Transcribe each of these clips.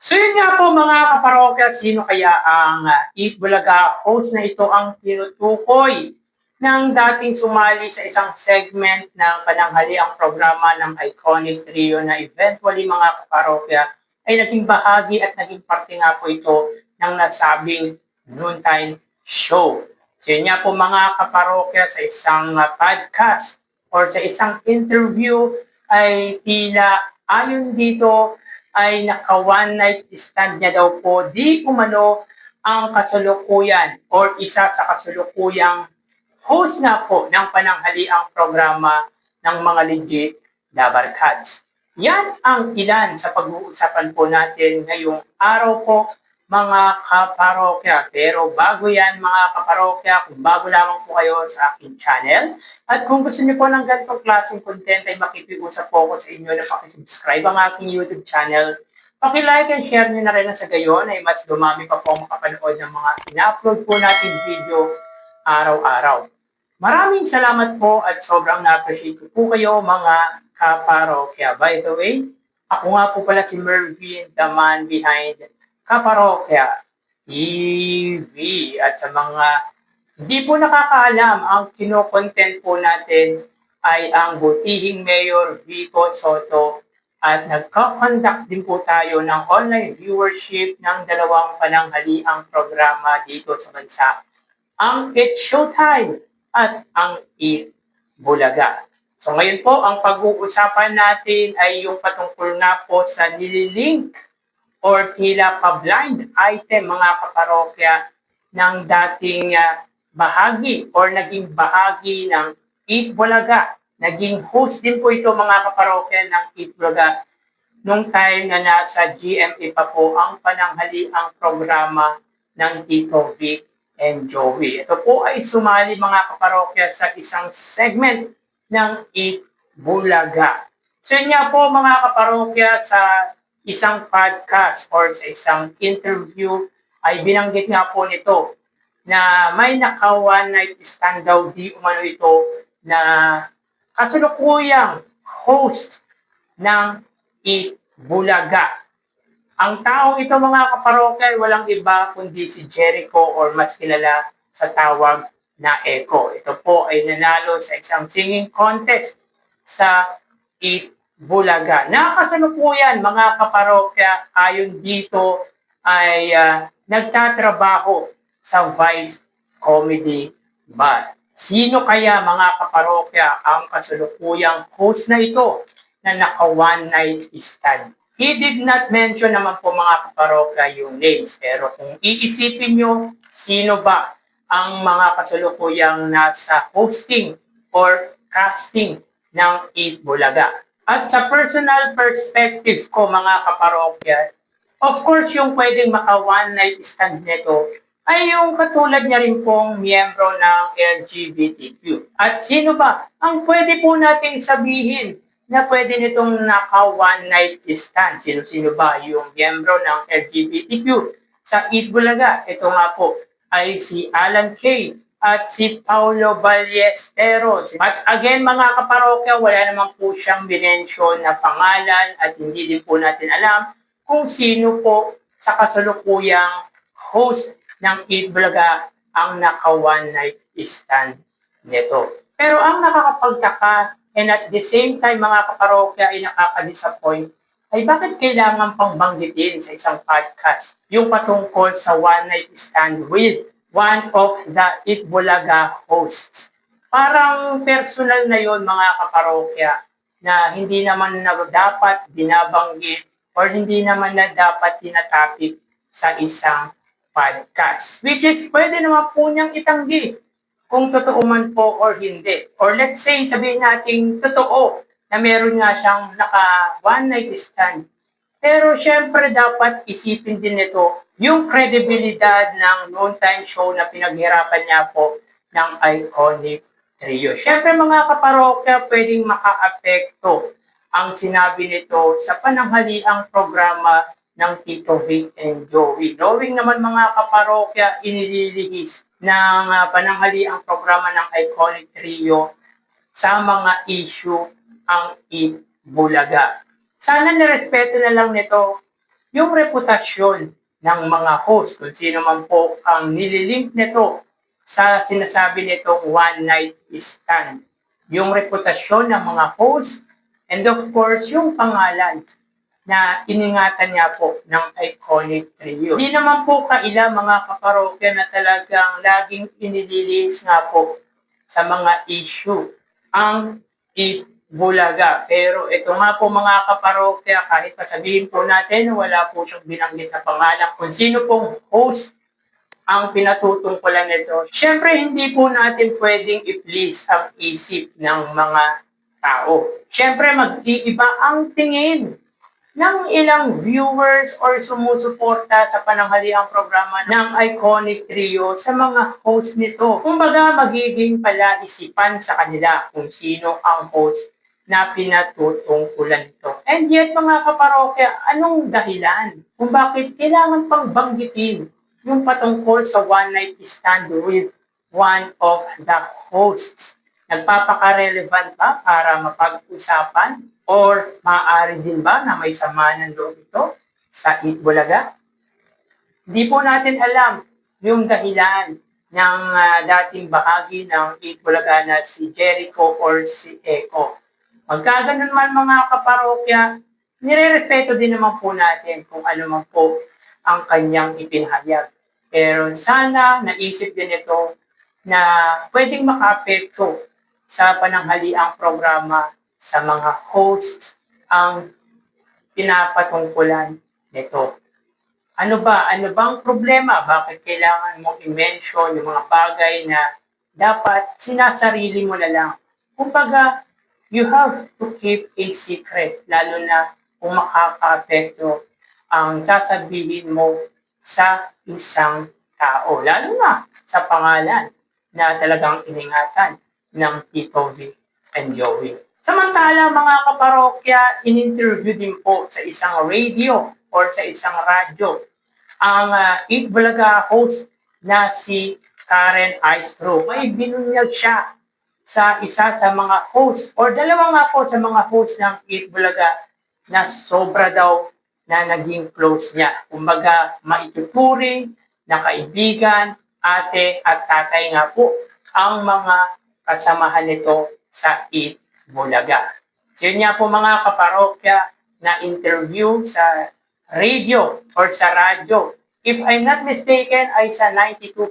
So yun nga po mga kaparokya, sino kaya ang Eat Bulaga host na ito ang tinutukoy ng dating sumali sa isang segment ng pananghaliang programa ng iconic trio na eventually mga kaparokya ay naging bahagi at naging parte nga po ito ng nasabing noontime show. So yun nga po mga kaparokya, sa isang podcast or sa isang interview ay tila ayon dito ay naka one night stand niya daw po di umano ang kasalukuyan or isa sa kasalukuyang host nga po ng pananghaliang programa ng mga legit Dabarkads. Yan ang ilan sa pag-uusapan po natin ngayong araw po mga kaparokya. Pero bago yan mga kaparokya, kung bago lamang po kayo sa aking channel, at kung gusto niyo po ng ganitong klaseng content ay makikiusap po ako sa inyo na pakisubscribe ang aking YouTube channel. Paki-like and share niyo na rin na sa gayon ay mas dumami pa po makapanood ng mga ina-upload po natin video araw-araw. Maraming salamat po at sobrang na-appreciate ko po kayo mga kaparokya. By the way, ako nga po pala si Mervin, the man behind Kaparokya TV. At sa mga hindi po nakakaalam, ang kino-content po natin ay ang butihing Mayor Vico Soto at nagka-conduct din po tayo ng online viewership ng dalawang pananghaliang programa dito sa bansa. Ang It's Showtime at ang Eat Bulaga. So ngayon po, ang pag-uusapan natin ay yung patungkol na po sa nililink or tila pa-blind item mga kaparokya ng dating bahagi or naging bahagi ng Eat Bulaga. Naging host din po ito mga kaparokya ng Eat Bulaga nung time na nasa GMA pa po ang pananghaliang programa ng Tito Vic and Joey. Ito po ay sumali mga kaparokya sa isang segment ng Eat Bulaga. So yun nga po mga kaparokya, sa isang podcast or sa isang interview ay binanggit nga po nito na may naka one night stand daw di umano ito na kasalukuyang host ng Eat Bulaga. Ang taong ito mga kaparokya ay walang iba kundi si Jericho or mas kilala sa tawag na Echo. Ito po ay nanalo sa isang singing contest sa Eat Bulaga. Nakasalukuyan mga kaparokya, ayon dito ay nagtatrabaho sa Vice Comedy Bar. Sino kaya mga kaparokya ang kasalukuyang host na ito na naka one night stand? He did not mention naman po mga kaparokya yung names, pero kung iisipin nyo, sino ba ang mga kasalukuyang nasa hosting or casting ng Eat Bulaga? At sa personal perspective ko mga kaparokya, of course yung pwedeng maka one night stand nito ay yung katulad niya rin pong miyembro ng LGBTQ. At sino ba ang pwede po nating sabihin na pwede nitong naka one night stand? Sino-sino ba yung miyembro ng LGBTQ sa Eat Bulaga? Ito nga po ay si Alan Kay at si Paulo Ballesteros. At again mga kaparokya, wala naman po siyang binensyon na pangalan at hindi din po natin alam kung sino po sa kasalukuyang host ng Eat Bulaga ang naka one night stand nito. Pero ang nakakapagtaka and at the same time mga kaparokya ay nakaka-disappoint ay bakit kailangan pang banggitin sa isang podcast yung patungkol sa one night stand with one of the Eat Bulaga hosts. Parang personal na yon mga kaparokya na hindi naman na dapat binabanggit or hindi naman na dapat tinatapik sa isang podcast. Which is pwede naman po niyang itanggi kung totoo man po or hindi. Or let's say sabihin natin totoo na meron nga siyang naka one night stand. Pero syempre dapat isipin din nito yung kredibilidad ng noontime show na pinaghirapan niya po ng iconic trio. Syempre mga kaparokya, pwedeng maka-apekto ang sinabi nito sa pananghaliang programa ng Tito Vic and Joey. Knowing naman mga kaparokya, inililihis ng pananghaliang programa ng iconic trio sa mga issue ang Eat Bulaga. Sana nirespeto na lang nito yung reputasyon ng mga host, kung sino man po ang nililink nito sa sinasabi nitong one night stand. Yung reputasyon ng mga host, and of course, yung pangalan na iningatan niya po ng iconic trio. Hindi naman po kaila mga kaparokya na talagang laging inililis nga po sa mga issue ang Bulaga. Pero ito nga po mga kaparokya, kahit pasabihin po natin wala po siyang binanggit na pangalan kung sino pong host ang pinatutungkulan nito. Siyempre, hindi po natin pwedeng i-please ang isip ng mga tao. Siyempre, mag-iiba ang tingin ng ilang viewers or sumusuporta sa pananghaliang programa ng iconic trio sa mga host nito. Kumbaga, magiging palaisipan sa kanila kung sino ang host na pinatutungkulan nito. And yet, mga kaparokya, anong dahilan kung bakit kailangan pang banggitin yung patungkol sa one night stand with one of the hosts? Nagpapaka-relevant ba para mapag-usapan? Or maaari din ba na may sama ng loob ito sa Bulaga? Hindi po natin alam yung dahilan ng dating bahagi ng Bulaga na si Jericho or si Echo. Magkaganon man mga kaparokya, nire-respeto din naman po natin kung ano man po ang kanyang ipinahayag. Pero sana naisip din ito na pwedeng makaapekto sa pananghaliang programa sa mga hosts ang pinapatungkulan nito. Ano bang problema? Bakit kailangan mong i-mention yung mga bagay na dapat sinasarili mo na lang? Kumbaga, you have to keep a secret, lalo na kung makaka-apekto ang sasabihin mo sa isang tao, lalo na sa pangalan na talagang iningatan ng Tito V and Joey. Samantala, mga kaparokya, in-interview din po sa isang radio or sa isang radyo ang Bulaga host na si Karen Aistro. May binunyag siya sa isa sa mga host or dalawa nga po sa mga host ng Bulaga na sobra daw na naging close niya. Kumbaga, maituturing na kaibigan, ate at tatay nga po ang mga kasamahan nito sa Bulaga. So yun nga po mga kaparokya na interview sa radio or sa radyo. If I'm not mistaken ay sa 92.3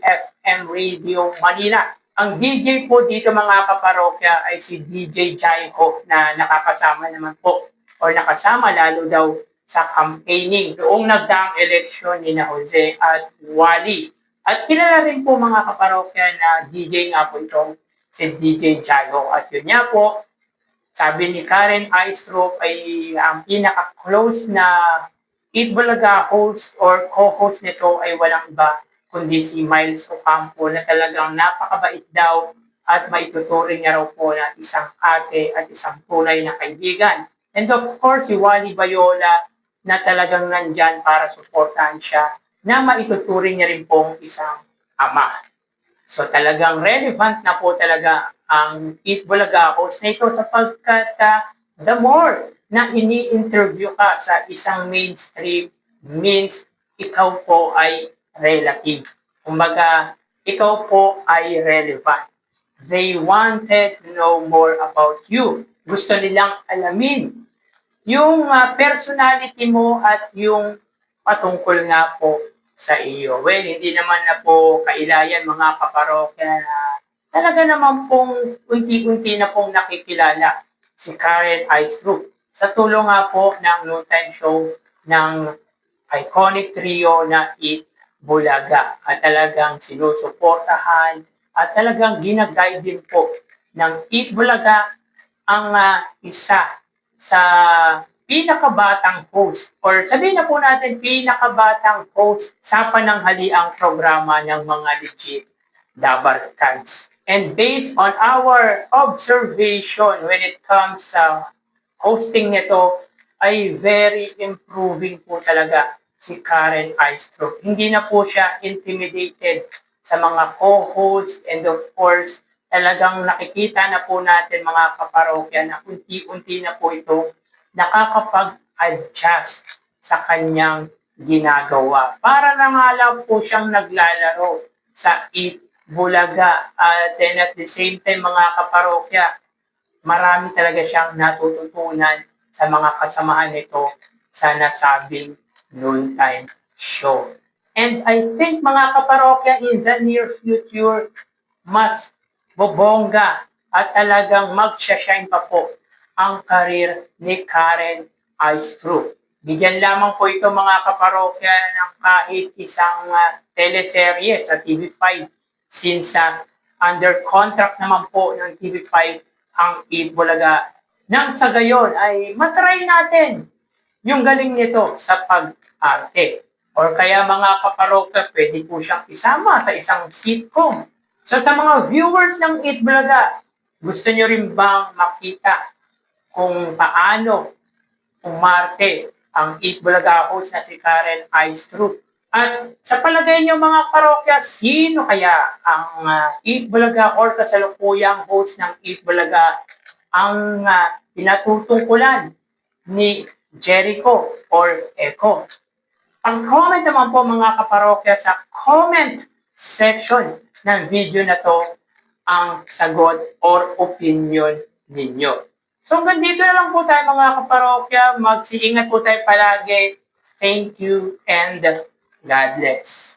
FM Radio Manila. Ang DJ po dito mga kaparokya ay si DJ Jaiho na nakakasama naman po or nakasama lalo daw sa campaigning noong nagdaang eleksyon ni na Jose at Wally. At kilala rin po mga kaparokya na DJ nga po itong si DJ Jaiho. At yun nga po, sabi ni Karen Aistro ay ang pinaka-close na Bulaga host or co-host nito ay walang iba kundi si Miles Ocampo na talagang napakabait daw at maituturing niya raw po na isang ate at isang tunay na kaibigan. And of course, si Wally Bayola na talagang nandyan para suportahan siya na maituturing niya rin pong isang ama. So talagang relevant na po talaga ang Bulaga host na ito sapagkat the more na ini-interview ka sa isang mainstream means ikaw po ay relative. Kumbaga, ikaw po ay relevant. They wanted to know more about you. Gusto nilang alamin yung personality mo at yung patungkol nga po sa iyo. Well, hindi naman na po kailayan mga kaparokya na talaga naman pong unti-unti na pong nakikilala si Karen Aistro sa tulong nga po ng noontime show ng iconic trio na Bulaga at talagang sinusuportahan at talagang ginaguide din po ng Bulaga ang isa sa pinakabatang host or sabihin na po natin pinakabatang host sa pananghaliang programa ng mga legit Dabar Cards. And based on our observation when it comes sa hosting nito ay very improving po talaga si Karen Aistro. Hindi na po siya intimidated sa mga co-host and of course talagang nakikita na po natin mga kaparokya na unti-unti na po ito nakakapag-adjust sa kanyang ginagawa. Para na nga lang po siyang naglalaro sa Eat Bulaga. At then at the same time, mga kaparokya, marami talaga siyang natututunan sa mga kasamahan nito sa nasabing noontime show. And I think, mga kaparokya, in the near future, mas bobongga at talagang mag-shine pa po ang karir ni Karen Aistru. Bigyan lamang po ito, mga kaparokya, ng kahit isang teleserye sa TV5 since under contract naman po ng TV5 ang Eat Bulaga. Nang sa gayon ay matry natin yung galing nito sa pag-arte. Or kaya, mga kaparokya, pwede po siyang isama sa isang sitcom. So sa mga viewers ng Eat Bulaga, gusto nyo rin bang makita kung paano umarte ang Eat Bulaga host na si Karen Aistru? At sa palagay nyo, mga parokya, sino kaya ang Eat Bulaga or kasalukuyang host ng Eat Bulaga ang pinatutungkulan ni Jericho or Echo? Pang-comment naman po, mga kaparokya, sa comment section ng video na to ang sagot or opinion ninyo. So hanggang dito na lang po tayo, mga kaparokya. Magsiingat po tayo palagi. Thank you and God bless.